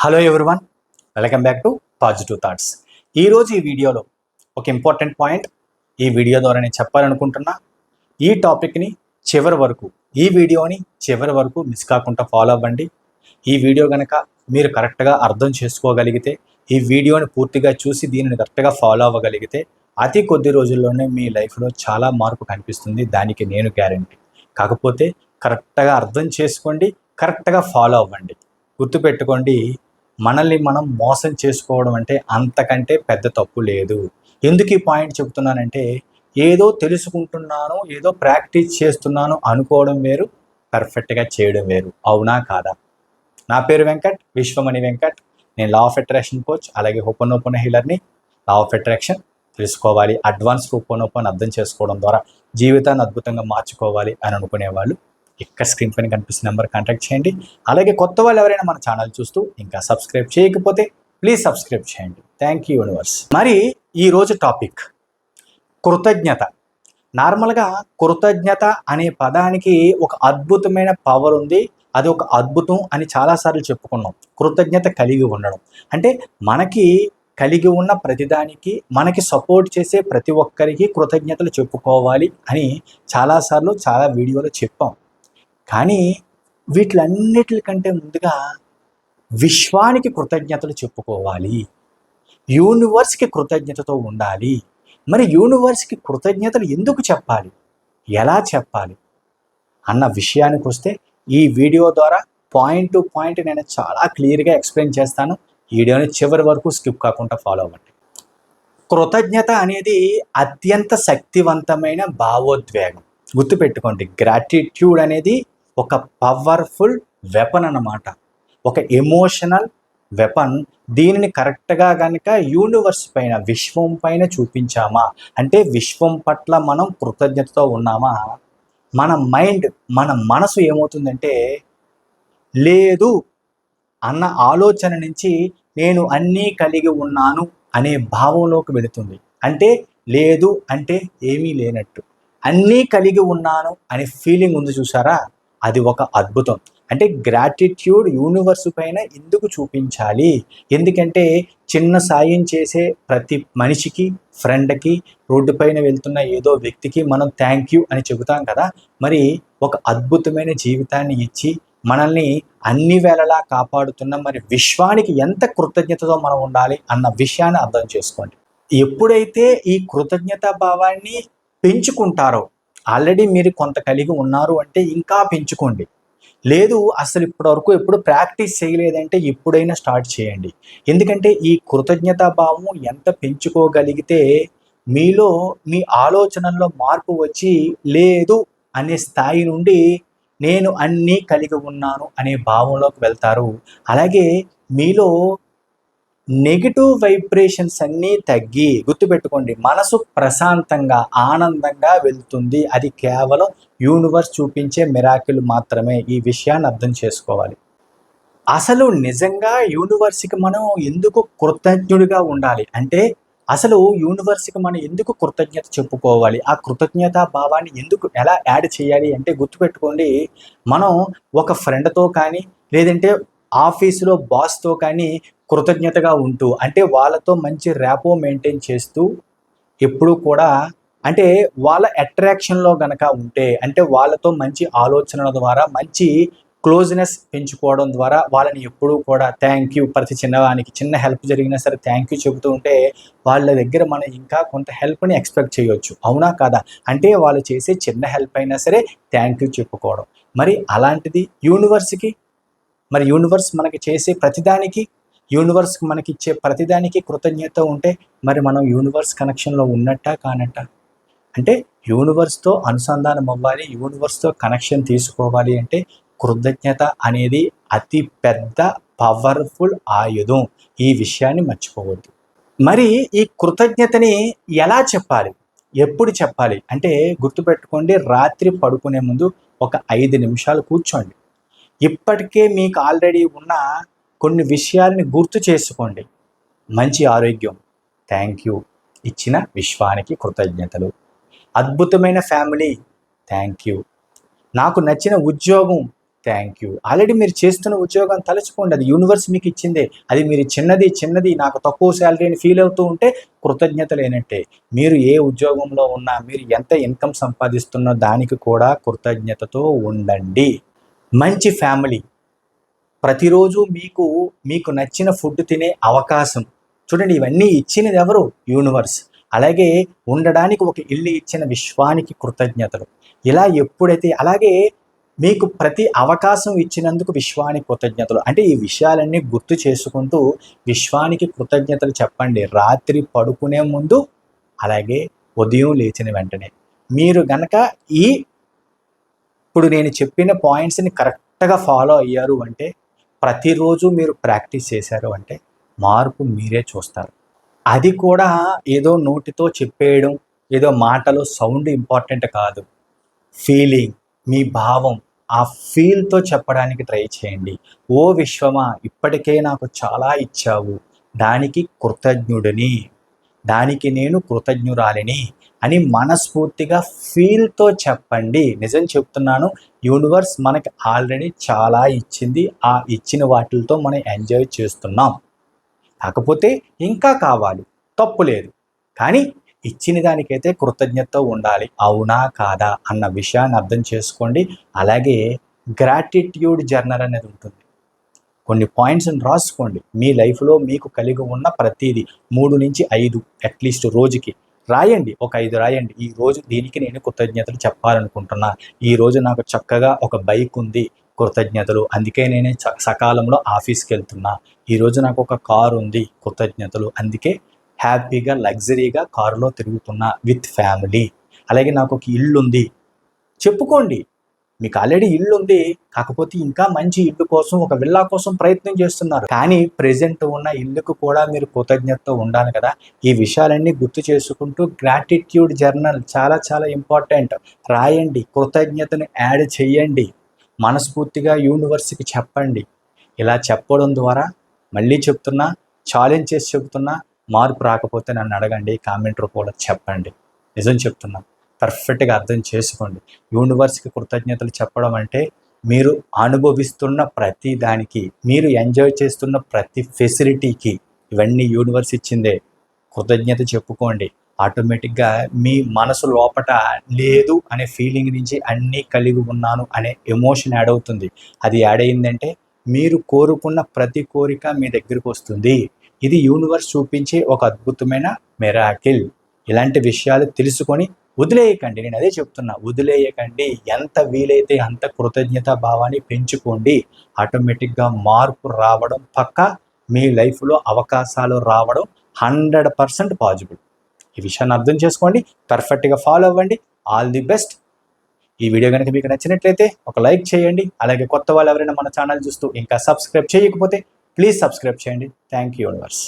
Hello everyone, welcome back to positive thoughts. ఈరోజు ఈ వీడియోలో ఒక ఇంపార్టెంట్ పాయింట్ ఈ వీడియో ద్వారా నేను చెప్పాలనుకుంటున్నా. ఈ టాపిక్ని ఈ వీడియోని చివరి వరకు మిస్ కాకుండా ఫాలో అవ్వండి. ఈ వీడియో కనుక మీరు కరెక్ట్గా అర్థం చేసుకోగలిగితే, ఈ వీడియోని పూర్తిగా చూసి దీనిని కరెక్ట్గా ఫాలో అవ్వగలిగితే అతి కొద్ది రోజుల్లోనే మీ లైఫ్లో చాలా మార్పు కనిపిస్తుంది. దానికి నేను గ్యారంటీ. కాకపోతే కరెక్ట్గా అర్థం చేసుకోండి, కరెక్ట్గా ఫాలో అవ్వండి. గుర్తుపెట్టుకోండి, మనల్ని మనం మోసం చేసుకోవడం అంటే అంతకంటే పెద్ద తప్పు లేదు. ఎందుకు ఈ పాయింట్ చెబుతున్నానంటే, ఏదో తెలుసుకుంటున్నాను, ఏదో ప్రాక్టీస్ చేస్తున్నాను అనుకోవడం వేరు, పర్ఫెక్ట్గా చేయడం వేరు. అవునా కాదా? నా పేరు వెంకట్, విశ్వమణి వెంకట్. నేను లా ఆఫ్ అట్రాక్షన్ కోచ్, అలాగే హోపోనోపోనో హీలర్ని. లా ఆఫ్ అట్రాక్షన్ తెలుసుకోవాలి, అడ్వాన్స్ హోపోనోపోనో అర్థం చేసుకోవడం ద్వారా జీవితాన్ని అద్భుతంగా మార్చుకోవాలి అని అనుకునేవాళ్ళు ఇక్కడ స్క్రీన్ పైన కనిపిస్తున్న నెంబర్ కాంటాక్ట్ చేయండి. అలాగే కొత్త వాళ్ళు ఎవరైనా మన ఛానల్ చూస్తూ ఇంకా సబ్స్క్రైబ్ చేయకపోతే ప్లీజ్ సబ్స్క్రైబ్ చేయండి. Thank you universe. మరి ఈరోజు టాపిక్ కృతజ్ఞత. నార్మల్గా కృతజ్ఞత అనే పదానికి ఒక అద్భుతమైన పవర్ ఉంది. అది ఒక అద్భుతం అని చాలాసార్లు చెప్పుకున్నాం. కృతజ్ఞత కలిగి ఉండడం అంటే మనకి కలిగి ఉన్న ప్రతిదానికి, మనకి సపోర్ట్ చేసే ప్రతి ఒక్కరికి కృతజ్ఞతలు చెప్పుకోవాలి అని చాలాసార్లు చాలా వీడియోలో చెప్పాం. కానీ వీటిలన్నిటికంటే ముందుగా విశ్వానికి కృతజ్ఞతలు చెప్పుకోవాలి, యూనివర్స్కి కృతజ్ఞతతో ఉండాలి. మరి యూనివర్స్కి కృతజ్ఞతలు ఎందుకు చెప్పాలి, ఎలా చెప్పాలి అన్న విషయానికి వస్తే ఈ వీడియో ద్వారా పాయింట్ టు పాయింట్ నేను చాలా క్లియర్గా ఎక్స్ప్లెయిన్ చేస్తాను. ఈ వీడియోని చివరి వరకు స్కిప్ కాకుండా ఫాలో అవ్వండి. కృతజ్ఞత అనేది అత్యంత శక్తివంతమైన భావోద్వేగం. గుర్తుపెట్టుకోండి, గ్రాటిట్యూడ్ అనేది ఒక పవర్ఫుల్ వెపన్ అన్నమాట, ఒక ఎమోషనల్ వెపన్. దీనిని కరెక్ట్గా కనుక యూనివర్స్ పైన, విశ్వం పైన చూపించామా అంటే, విశ్వం పట్ల మనం కృతజ్ఞతతో ఉన్నామా, మన మైండ్, మన మనసు ఏమవుతుందంటే, లేదు అన్న ఆలోచన నుంచి నేను అన్నీ కలిగి ఉన్నాను అనే భావంలోకి వెళుతుంది. అంటే లేదు అంటే ఏమీ లేనట్టు, అన్నీ కలిగి ఉన్నాను అనే ఫీలింగ్ ఉంది చూసారా, అది ఒక అద్భుతం. అంటే గ్రాటిట్యూడ్ యూనివర్స్ పైన ఎందుకు చూపించాలి? ఎందుకంటే చిన్న సాయం చేసే ప్రతి మనిషికి, ఫ్రెండ్కి, రోడ్డు పైన వెళ్తున్న ఏదో వ్యక్తికి మనం థ్యాంక్ యూ అని చెబుతాం కదా. మరి ఒక అద్భుతమైన జీవితాన్ని ఇచ్చి మనల్ని అన్ని వేళలా కాపాడుతున్న మరి విశ్వానికి ఎంత కృతజ్ఞతతో మనం ఉండాలి అన్న విషయాన్ని అర్థం చేసుకోండి. ఎప్పుడైతే ఈ కృతజ్ఞతా భావాన్ని పెంచుకుంటారో, ఆల్రెడీ మీరు కొంత కలిగి ఉన్నారు అంటే ఇంకా పెంచుకోండి. లేదు అసలు ఇప్పటివరకు ఎప్పుడు ప్రాక్టీస్ చేయలేదంటే ఇప్పుడైనా స్టార్ట్ చేయండి. ఎందుకంటే ఈ కృతజ్ఞతా భావం ఎంత పెంచుకోగలిగితే మీలో, మీ ఆలోచనల్లో మార్పు వచ్చి లేదు అనే స్థాయి నుండి నేను అన్నీ కలిగి ఉన్నాను అనే భావంలోకి వెళ్తారు. అలాగే మీలో నెగిటివ్ వైబ్రేషన్స్ అన్నీ తగ్గి, గుర్తుపెట్టుకోండి, మనసు ప్రశాంతంగా, ఆనందంగా వెళ్తుంది. అది కేవలం యూనివర్స్ చూపించే మిరాకిల్ మాత్రమే. ఈ విషయాన్ని అర్థం చేసుకోవాలి. అసలు నిజంగా యూనివర్స్కి మనం ఎందుకు కృతజ్ఞుడిగా ఉండాలి అంటే, అసలు యూనివర్స్కి మనం ఎందుకు కృతజ్ఞత చెప్పుకోవాలి, ఆ కృతజ్ఞతా భావాన్ని ఎందుకు, ఎలా యాడ్ చేయాలి అంటే, గుర్తుపెట్టుకోండి, మనం ఒక ఫ్రెండ్తో కానీ, లేదంటే ఆఫీసులో బాస్తో కానీ కృతజ్ఞతగా ఉంటూ, అంటే వాళ్ళతో మంచి ర్యాపో మెయింటైన్ చేస్తూ, ఎప్పుడూ కూడా అంటే వాళ్ళ అట్రాక్షన్లో గనక ఉంటే, అంటే వాళ్ళతో మంచి ఆలోచనల ద్వారా మంచి క్లోజ్నెస్ పెంచుకోవడం ద్వారా వాళ్ళని ఎప్పుడూ కూడా థ్యాంక్ యూ, ప్రతి చిన్నవానికి చిన్న హెల్ప్ జరిగినా సరే థ్యాంక్ యూ చెబుతూ ఉంటే వాళ్ళ దగ్గర మనం ఇంకా కొంత హెల్ప్ని ఎక్స్పెక్ట్ చేయొచ్చు. అవునా కాదా? అంటే వాళ్ళు చేసే చిన్న హెల్ప్ అయినా సరే థ్యాంక్ యూ చెప్పుకోవడం. మరి అలాంటిది యూనివర్స్కి, మరి యూనివర్స్ మనకి చేసే ప్రతిదానికి, యూనివర్స్ మనకి ఇచ్చే ప్రతిదానికి కృతజ్ఞత ఉంటే మరి మనం యూనివర్స్ కనెక్షన్లో ఉన్నట్టా కానట్టా? అంటే యూనివర్స్తో అనుసంధానం అవ్వాలి, యూనివర్స్తో కనెక్షన్ తీసుకోవాలి అంటే కృతజ్ఞత అనేది అతి పెద్ద పవర్ఫుల్ ఆయుధం. ఈ విషయాన్ని మర్చిపోవద్దు. మరి ఈ కృతజ్ఞతని ఎలా చెప్పాలి, ఎప్పుడు చెప్పాలి అంటే, గుర్తుపెట్టుకోండి, రాత్రి పడుకునే ముందు ఒక 5 నిమిషాలు కూర్చోండి. ఇప్పటికే మీకు ఆల్రెడీ ఉన్న కొన్ని విషయాల్ని గుర్తు చేసుకోండి. మంచి ఆరోగ్యం, థ్యాంక్ యూ, ఇచ్చిన విశ్వానికి కృతజ్ఞతలు. అద్భుతమైన ఫ్యామిలీ, థ్యాంక్ యూ. నాకు నచ్చిన ఉద్యోగం, థ్యాంక్ యూ. ఆల్రెడీ మీరు చేస్తున్న ఉద్యోగం తలుచుకోండి, అది యూనివర్స్ మీకు ఇచ్చిందే. అది మీరు చిన్నది నాకు తక్కువ శాలరీ అని ఫీల్ అవుతూ ఉంటే కృతజ్ఞత లేనట్టే. మీరు ఏ ఉద్యోగంలో ఉన్నా, మీరు ఎంత ఇన్కమ్ సంపాదిస్తున్నా దానికి కూడా కృతజ్ఞతతో ఉండండి. మంచి ఫ్యామిలీ, ప్రతిరోజు మీకు నచ్చిన ఫుడ్ తినే అవకాశం, చూడండి ఇవన్నీ ఇచ్చినది ఎవరు? యూనివర్స్. అలాగే ఉండడానికి ఒక ఇల్లు ఇచ్చిన విశ్వానికి కృతజ్ఞతలు. ఇలా ఎప్పుడైతే అలాగే మీకు ప్రతి అవకాశం ఇచ్చినందుకు విశ్వానికి కృతజ్ఞతలు. అంటే ఈ విషయాలన్నీ గుర్తు చేసుకుంటూ విశ్వానికి కృతజ్ఞతలు చెప్పండి రాత్రి పడుకునే ముందు, అలాగే ఉదయం లేచిన వెంటనే. మీరు గనక ఇప్పుడు నేను చెప్పిన పాయింట్స్ని కరెక్ట్గా ఫాలో అయ్యారు అంటే, ప్రతిరోజు మీరు ప్రాక్టీస్ చేశారు అంటే మార్పు మీరే చూస్తారు. అది కూడా ఏదో నోటితో చెప్పేయడం, ఏదో మాటలో సౌండ్ ఇంపార్టెంట్ కాదు. ఫీలింగ్, మీ భావం, ఆ ఫీల్తో చెప్పడానికి ట్రై చేయండి. ఓ విశ్వమా, ఇప్పటికే నాకు చాలా ఇచ్చావు, దానికి కృతజ్ఞుడిని, దానికి నేను కృతజ్ఞురాలిని అని మనస్ఫూర్తిగా ఫీల్తో చెప్పండి. నిజం చెప్తున్నాను, యూనివర్స్ మనకి ఆల్రెడీ చాలా ఇచ్చింది. ఆ ఇచ్చిన వాటితో మనం ఎంజాయ్ చేస్తున్నాం. కాకపోతే ఇంకా కావాలి, తప్పు లేదు. కానీ ఇచ్చిన దానికైతే కృతజ్ఞతతో ఉండాలి. అవునా కాదా అన్న విషయాన్ని అర్థం చేసుకోండి. అలాగే గ్రాటిట్యూడ్ జర్నల్ అనేది ఉంటుంది. కొన్ని పాయింట్స్ని రాసుకోండి. మీ లైఫ్లో మీకు కలిగి ఉన్న ప్రతిదీ 3 నుంచి 5 అట్లీస్ట్ రోజుకి రాయండి. ఒక 5 రాయండి. ఈరోజు దీనికి నేను కృతజ్ఞతలు చెప్పాలనుకుంటున్నా. ఈరోజు నాకు చక్కగా ఒక బైక్ ఉంది, కృతజ్ఞతలు, అందుకే నేను సకాలంలో ఆఫీస్కి వెళ్తున్నా. ఈరోజు నాకు ఒక కారు ఉంది, కృతజ్ఞతలు, అందుకే హ్యాపీగా లగ్జరీగా కారులో తిరుగుతున్నా విత్ ఫ్యామిలీ. అలాగే నాకు ఒక ఇల్లు ఉంది, చెప్పుకోండి. మీకు ఆల్రెడీ ఇల్లు ఉంది, కాకపోతే ఇంకా మంచి ఇల్లు కోసం, ఒక విల్లా కోసం ప్రయత్నం చేస్తున్నారు. కానీ ప్రెజెంట్ ఉన్న ఇల్లుకు కూడా మీరు కృతజ్ఞతతో ఉండాలి కదా. ఈ విషయాలన్నీ గుర్తు చేసుకుంటూ గ్రాటిట్యూడ్ జర్నల్ చాలా చాలా ఇంపార్టెంట్. రాయండి, కృతజ్ఞతను యాడ్ చేయండి, మనస్ఫూర్తిగా యూనివర్స్కి చెప్పండి. ఇలా చెప్పడం ద్వారా, మళ్ళీ చెప్తున్నా, ఛాలెంజ్ చేసి చెప్తున్నా, మార్పు రాకపోతే నన్ను అడగండి, కామెంట్ రూపంలో చెప్పండి. నిజం చెప్తున్నా, పర్ఫెక్ట్గా అర్థం చేసుకోండి. యూనివర్స్కి కృతజ్ఞతలు చెప్పడం అంటే మీరు అనుభవిస్తున్న ప్రతి దానికి, మీరు ఎంజాయ్ చేస్తున్న ప్రతి ఫెసిలిటీకి, ఇవన్నీ యూనివర్స్ ఇచ్చిందే. కృతజ్ఞత చెప్పుకోండి. ఆటోమేటిక్గా మీ మనసు లోపట లేదు అనే ఫీలింగ్ నుంచి అన్నీ కలిగి ఉన్నాను అనే ఎమోషన్ యాడ్ అవుతుంది. అది యాడ్ అయిందంటే మీరు కోరుకున్న ప్రతి కోరిక మీ దగ్గరికి వస్తుంది. ఇది యూనివర్స్ చూపించే ఒక అద్భుతమైన మిరాకిల్. ఇలాంటి విషయాలు తెలుసుకొని వదిలేయకండి. నేను అదే చెప్తున్నా, వదిలేయకండి. ఎంత వీలైతే అంత కృతజ్ఞతా భావాన్ని పెంచుకోండి. ఆటోమేటిక్గా మార్పు రావడం పక్కా. మీ లైఫ్లో అవకాశాలు రావడం 100% పాజిబుల్. ఈ విషయాన్ని అర్థం చేసుకోండి, పర్ఫెక్ట్గా ఫాలో అవ్వండి. All the best. ఈ వీడియో కనుక మీకు నచ్చినట్లయితే ఒక లైక్ చేయండి. అలాగే కొత్త వాళ్ళు ఎవరైనా మన ఛానల్ చూస్తూ ఇంకా సబ్స్క్రైబ్ చేయకపోతే ప్లీజ్ సబ్స్క్రైబ్ చేయండి. Thank you universe.